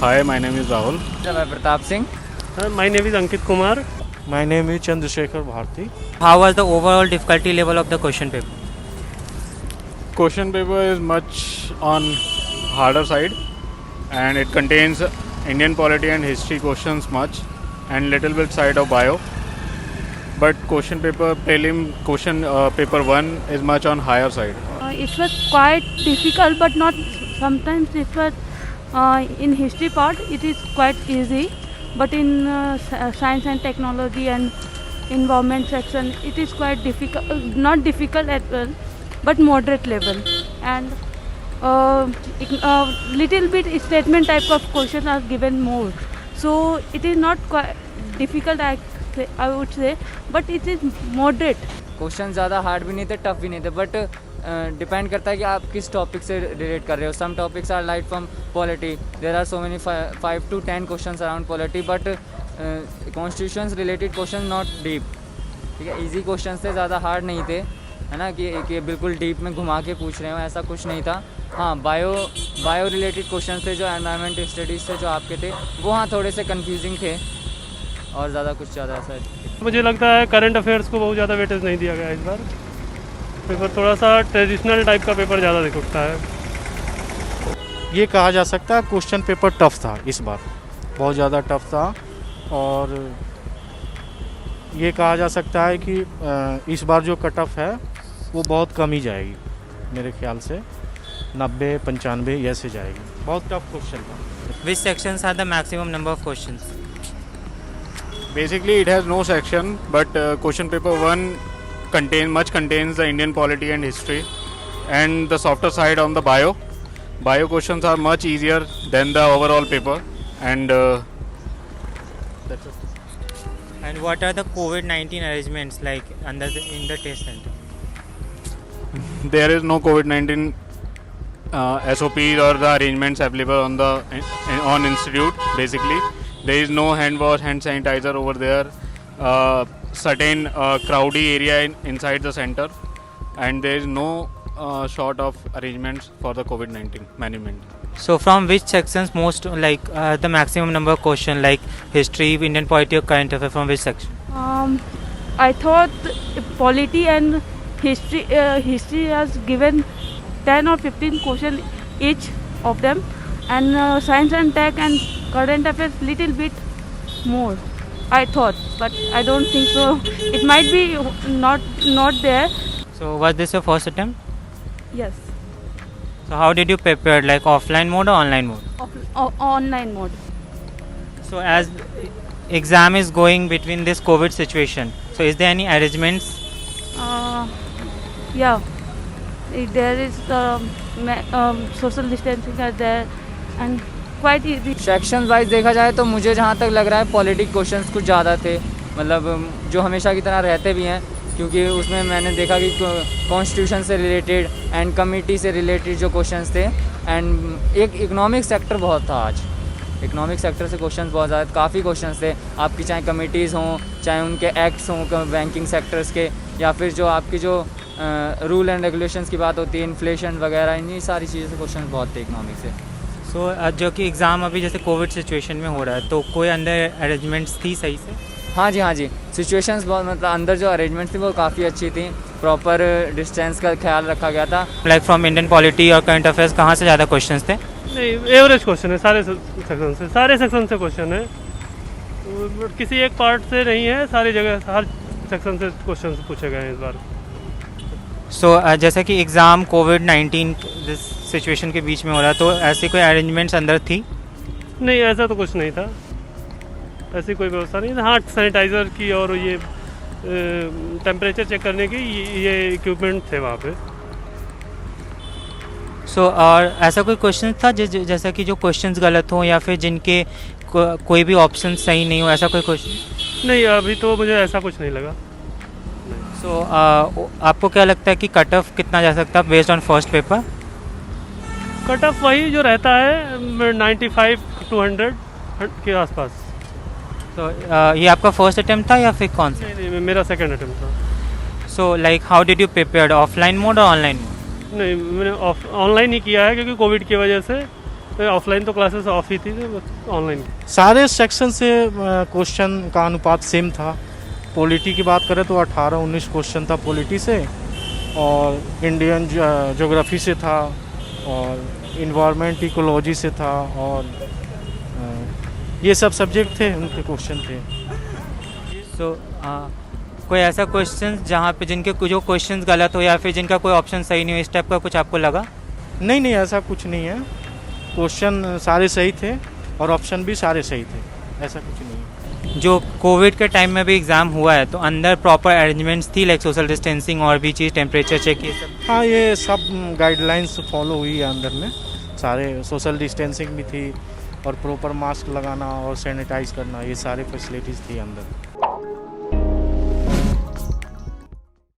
Hi, my name is Rahul. मैं Pratap Singh. My name is Ankit Kumar. My name is Chandrasekhar Bharti. How was the overall difficulty level of the question paper? Question paper is much on harder side, and it contains Indian polity and history questions much, and little bit side of bio. But question paper paper 1 is much on higher side. It was quite difficult, but not sometimes it was in history part it is quite easy, but in science and technology and environment section it is quite difficult, not difficult at all, but moderate level, and little bit statement type of questions are given more, so it is not quite difficult I would say, but it is moderate. Question ज़्यादा hard भी नहीं थे, tough भी नहीं थे, but depend करता है कि आप किस टॉपिक से रिलेट कर रहे हो. Some topics are light from polity. There are so many 5 to 10 questions around polity, but constitutions related question not deep. ठीक है, इजी क्वेश्चन थे, ज़्यादा हार्ड नहीं थे, है ना, कि बिल्कुल डीप में घुमा के पूछ रहे हो, ऐसा कुछ नहीं था. हाँ, बायो रिलेटेड क्वेश्चन थे जो एनवायरमेंट स्टडीज़ थे जो आपके थे, वो हाँ थोड़े से कन्फ्यूजिंग थे, और ज़्यादा ऐसा. मुझे लगता है करंट अफेयर्स को बहुत ज़्यादा वेटेज नहीं दिया गया इस बार. पेपर थोड़ा सा ट्रेडिशनल टाइप का पेपर ज़्यादा दिखता है. ये कहा जा सकता है क्वेश्चन पेपर टफ था इस बार, बहुत ज़्यादा टफ था, और ये कहा जा सकता है कि इस बार जो कट ऑफ है वो बहुत कम ही जाएगी, मेरे ख्याल से 90-95 ऐसे जाएगी. बहुत टफ क्वेश्चन था. Which sections are the maximum number of questions? Basically, it has no section, but question paper 1 contains the Indian polity and history, and the softer side on the bio. Bio questions are much easier than the overall paper, and that's it. And what are the COVID-19 arrangements like in the test center? There is no COVID-19 SOPs or the arrangements available on institute. Basically, there is no hand wash, hand sanitizer over there. Certain crowdy area inside the center, and there is no sort of arrangements for the COVID-19 management. So from which sections most like the maximum number of question like history, Indian polity or current affair, from which section? I thought polity and history has given 10 or 15 questions each of them, and science and tech and current affairs little bit more, I thought, but I don't think so. It might be not there. So was this your first attempt? Yes. So how did you prepare, like offline mode or online mode? Online mode. So as exam is going between this COVID situation, so is there any arrangements? Yeah, there is social distancing are there, and quite easy. Section wise देखा जाए तो मुझे जहाँ तक लग रहा है politic questions कुछ ज़्यादा थे, मतलब जो हमेशा की तरह रहते भी हैं, क्योंकि उसमें मैंने देखा कि कॉन्स्टिट्यूशन से रिलेटेड एंड कमिटी से रिलेटेड जो क्वेश्चंस थे, एंड एक इकोनॉमिक सेक्टर बहुत था आज. इकोनॉमिक सेक्टर से क्वेश्चंस बहुत ज़्यादा, काफ़ी क्वेश्चंस थे आपकी, चाहे कमिटीज़ हों, चाहे उनके एक्ट्स हों बैंकिंग सेक्टर्स के, या फिर जो आपकी जो रूल एंड रेगुलेशंस की बात होती है, इन्फ्लेशन वगैरह, इन्हीं सारी चीज़ों से क्वेश्चन बहुत थे इकोनॉमिक से. सो जो कि एग्ज़ाम अभी जैसे कोविड सिचुएशन में हो रहा है, तो कोई अंदर अरेंजमेंट्स थी सही से? हाँ जी, सिचुएशंस बहुत, मतलब अंदर जो अरेंजमेंट्स थी वो काफ़ी अच्छी थी, प्रॉपर डिस्टेंस का ख्याल रखा गया था. लाइक फ्रॉम इंडियन पॉलिटी और करंट अफेयर्स कहाँ से ज़्यादा क्वेश्चंस थे? नहीं, एवरेज क्वेश्चन है, सारे सेक्शन से क्वेश्चन है, किसी एक पार्ट से नहीं है, सारी जगह हर सेक्शन से क्वेश्चन पूछे गए हैं इस बार. सो जैसा कि एग्ज़ाम कोविड-19 सिचुएशन के बीच में हो रहा है, तो ऐसी कोई अरेंजमेंट्स अंदर थी? नहीं, ऐसा तो कुछ नहीं था, ऐसी कोई व्यवस्था नहीं. हाँ, सैनिटाइज़र की और ये टेम्परेचर चेक करने की ये इक्विपमेंट थे वहाँ पे. सो और ऐसा कोई क्वेश्चन था जैसा कि जो क्वेश्चंस गलत हो या फिर जिनके कोई भी ऑप्शन सही नहीं हो, ऐसा कोई क्वेश्चन? नहीं, अभी तो मुझे ऐसा कुछ नहीं लगा. सो आपको क्या लगता है कि कट ऑफ कितना जा सकता है based on first paper? Cut off वही जो रहता है 95 to 100 के आसपास. तो ये आपका फर्स्ट अटेम्प्ट था या फिर कौन सा? नहीं, मेरा सेकंड अटेम्प्ट था. So like how did you prepare, offline mode और ऑनलाइन मोड? नहीं, मैंने ऑनलाइन ही किया है, क्योंकि कोविड की वजह से ऑफलाइन तो क्लासेस ऑफ ही थी, ऑनलाइन। सारे सेक्शन से क्वेश्चन का अनुपात सेम था। पॉलिटी की बात करें तो 18-19 क्वेश्चन था पॉलिटी से, और इंडियन ज्योग्राफी से था, और इन्वायरमेंट इकोलॉजी से था, और ये सब सब्जेक्ट थे, उनके क्वेश्चन थे। सो कोई ऐसा क्वेश्चन जहाँ पे जिनके जो क्वेश्चन गलत हो या फिर जिनका कोई ऑप्शन सही नहीं हो, इस टाइप का कुछ आपको लगा? नहीं, ऐसा कुछ नहीं है। क्वेश्चन सारे सही थे और ऑप्शन भी सारे सही थे, ऐसा कुछ नहीं है। जो कोविड के टाइम में भी एग्ज़ाम हुआ है तो अंदर प्रॉपर अरेंजमेंट्स थी, लाइक सोशल डिस्टेंसिंग और भी चीज़, टेम्परेचर चेक, ये सब? हाँ, ये सब गाइडलाइंस फॉलो हुई है अंदर में। सारे सोशल डिस्टेंसिंग भी थी, और प्रॉपर मास्क लगाना और सैनिटाइज करना, ये सारे फैसिलिटीज़ थी अंदर।